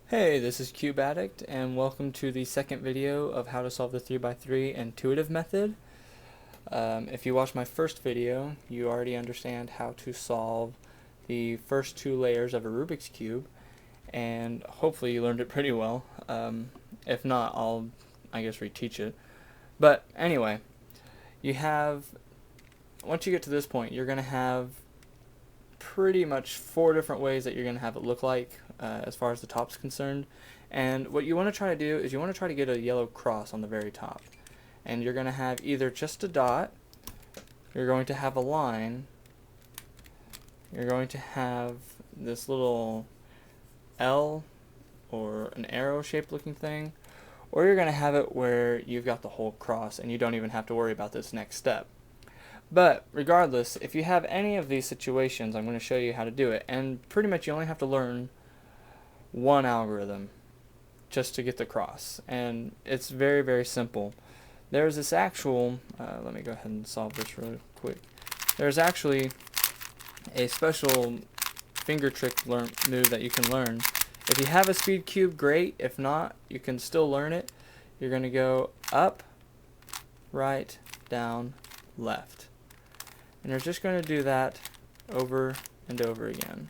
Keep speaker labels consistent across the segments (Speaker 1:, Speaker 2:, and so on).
Speaker 1: Hey, this is Cube Addict, and welcome to the second video of how to solve the 3x3 intuitive method. If you watched my first video, you already understand how to solve the first two layers of a Rubik's Cube, and hopefully you learned it pretty well. If not, I guess, reteach it. But anyway, once you get to this point, you're going to have pretty much four different ways that you're going to have it look like as far as the top's concerned. And what you want to try to do is you want to try to get a yellow cross on the very top. And you're going to have either just a dot, you're going to have a line, you're going to have this little L or an arrow shaped looking thing, or you're going to have it where you've got the whole cross and you don't even have to worry about this next step. But regardless, if you have any of these situations, I'm going to show you how to do it. And pretty much you only have to learn one algorithm just to get the cross. And it's very, very simple. There's this actual, let me go ahead and solve this really quick. There's actually a special finger trick move that you can learn. If you have a speed cube, great. If not, you can still learn it. You're going to go up, right, down, left. And you're just going to do that over and over again.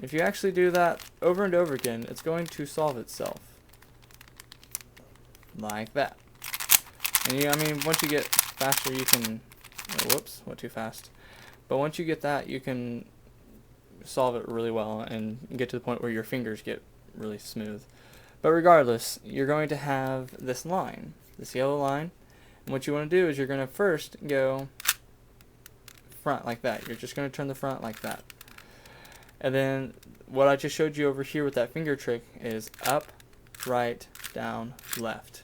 Speaker 1: If you actually do that over and over again, it's going to solve itself. Like that. And once you get faster, you can, oh, whoops, went too fast. But once you get that, you can solve it really well and get to the point where your fingers get really smooth. But regardless, you're going to have this line, this yellow line. And what you want to do is you're going to first go front like that. You're just going to turn the front like that. And then what I just showed you over here with that finger trick is up, right, down, left.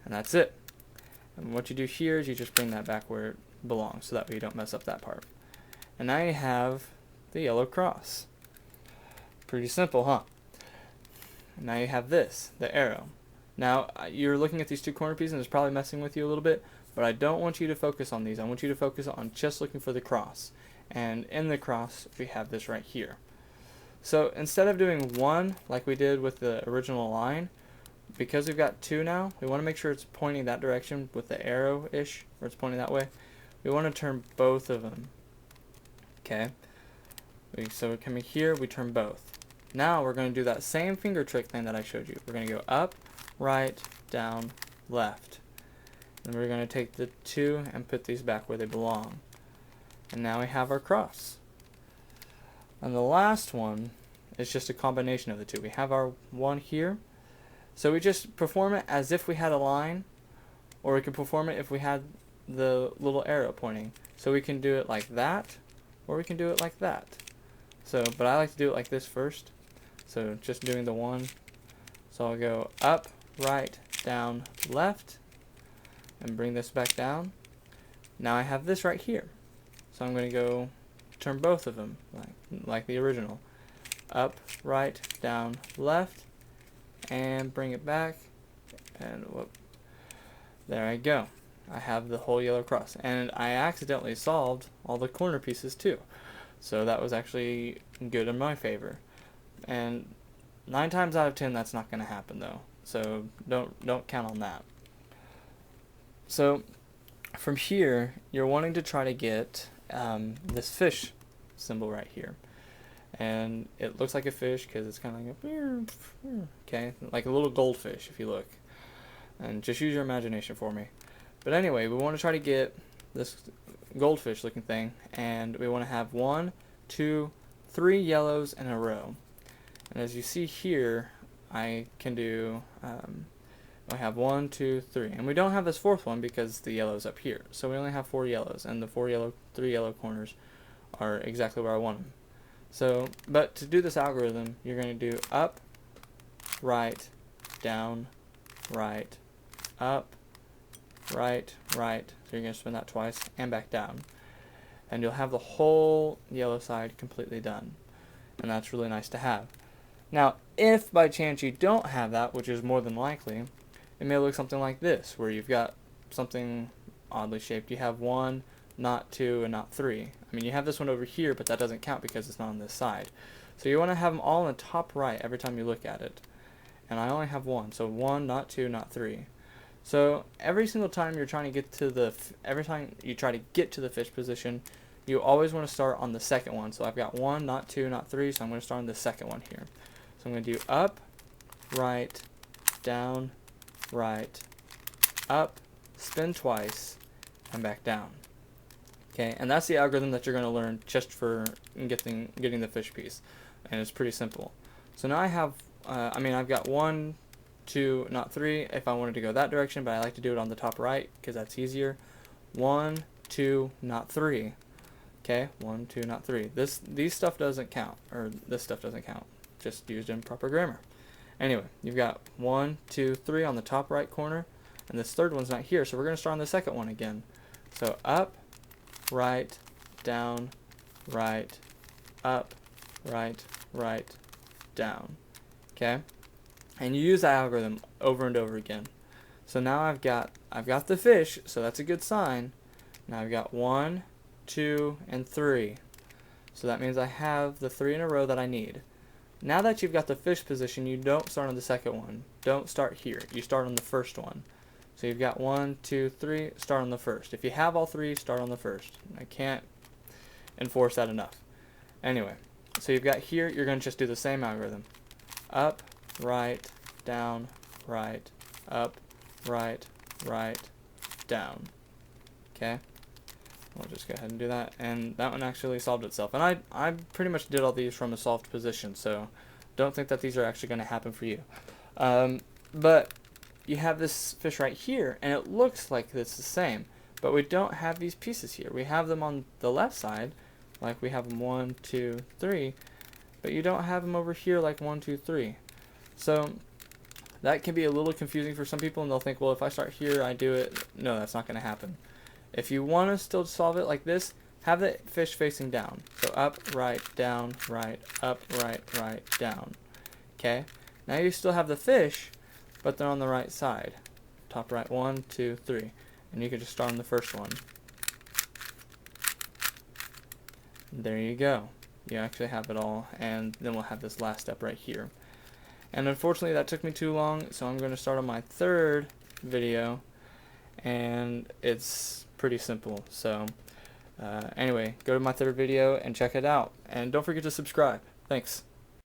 Speaker 1: And that's it. And what you do here is you just bring that back where it belongs, so that way you don't mess up that part. And now you have the yellow cross. Pretty simple, huh? And now you have this, the arrow. Now you're looking at these two corner pieces and it's probably messing with you a little bit, but I don't want you to focus on these. I want you to focus on just looking for the cross. And in the cross, we have this right here. So instead of doing one like we did with the original line, because we've got two now, we want to make sure it's pointing that direction with the arrow-ish, or it's pointing that way. We want to turn both of them. Okay? So we're coming here, we turn both. Now we're going to do that same finger trick thing that I showed you. We're going to go up, right, down, left. And we're going to take the two and put these back where they belong. And now we have our cross. And the last one is just a combination of the two. We have our one here. So we just perform it as if we had a line, or we can perform it if we had the little arrow pointing. So we can do it like that, or we can do it like that. So, but I like to do it like this first. So just doing the one. So I'll go up, right, down, left, and bring this back down. Now I have this right here. So I'm going to go turn both of them like the original. Up, right, down, left, and bring it back, and whoop, there I go. I have the whole yellow cross, and I accidentally solved all the corner pieces too. So that was actually good in my favor. And 9 times out of 10 that's not going to happen though. So don't count on that. So from here, you're wanting to try to get this fish symbol right here. And it looks like a fish because it's kind of like a, okay, like a little goldfish if you look. And just use your imagination for me. But anyway, we want to try to get this goldfish looking thing, and we want to have 1, 2, 3 yellows in a row. And as you see here, I can do, I have 1, 2, 3. And we don't have this fourth one because the yellow's up here. So we only have 4 yellows, and the 3 yellow corners are exactly where I want them. So, but to do this algorithm, you're going to do up, right, down, right, up, right, right. So you're going to spin that twice and back down. And you'll have the whole yellow side completely done. And that's really nice to have. Now, if by chance you don't have that, which is more than likely, it may look something like this, where you've got something oddly shaped. You have 1, not 2, and not 3. I mean, you have this one over here, but that doesn't count because it's not on this side. So you want to have them all in the top right every time you look at it. And I only have one, so 1, not 2, not 3. So every single time you're trying to get to the, every time you try to get to the fish position, you always want to start on the second one. So I've got 1, not 2, not 3, so I'm going to start on the second one here. So I'm going to do up, right, down, right, up, spin twice, and back down. Okay, and that's the algorithm that you're going to learn just for getting the fish piece, and it's pretty simple. So now I have, I've got 1, 2, not 3 if I wanted to go that direction, but I like to do it on the top right because that's easier. 1, 2, not 3. Okay, 1, 2, not 3. These stuff doesn't count, or this stuff doesn't count. Just used in proper grammar. Anyway, you've got 1, 2, 3 on the top right corner, and this third one's not here, so we're going to start on the second one again. So up, right, down, right, up, right, right, down. Okay, and you use that algorithm over and over again. So now I've got the fish, so that's a good sign. Now I've got 1, 2, and 3. So that means I have the 3 in a row that I need. Now that you've got the fish position, you don't start on the second one. Don't start here. You start on the first one. So you've got 1, 2, 3, start on the first. If you have all 3, start on the first. I can't enforce that enough. Anyway, so you've got here, you're going to just do the same algorithm. Up, right, down, right, up, right, right, down. Okay? We'll just go ahead and do that, and that one actually solved itself. And I pretty much did all these from a solved position, so don't think that these are actually going to happen for you. But you have this fish right here, and it looks like it's the same, but we don't have these pieces here. We have them on the left side, like we have them 1, 2, 3, but you don't have them over here like 1, 2, 3. So that can be a little confusing for some people, and they'll think, well, if I start here, I do it. No, that's not going to happen. If you want to still solve it like this, have the fish facing down. So up, right, down, right, up, right, right, down. Okay? Now you still have the fish, but they're on the right side. Top right, 1, 2, 3. And you can just start on the first one. There you go. You actually have it all, and then we'll have this last step right here. And unfortunately that took me too long, so I'm going to start on my third video, and it's pretty simple. So anyway, go to my third video and check it out, and don't forget to subscribe. Thanks.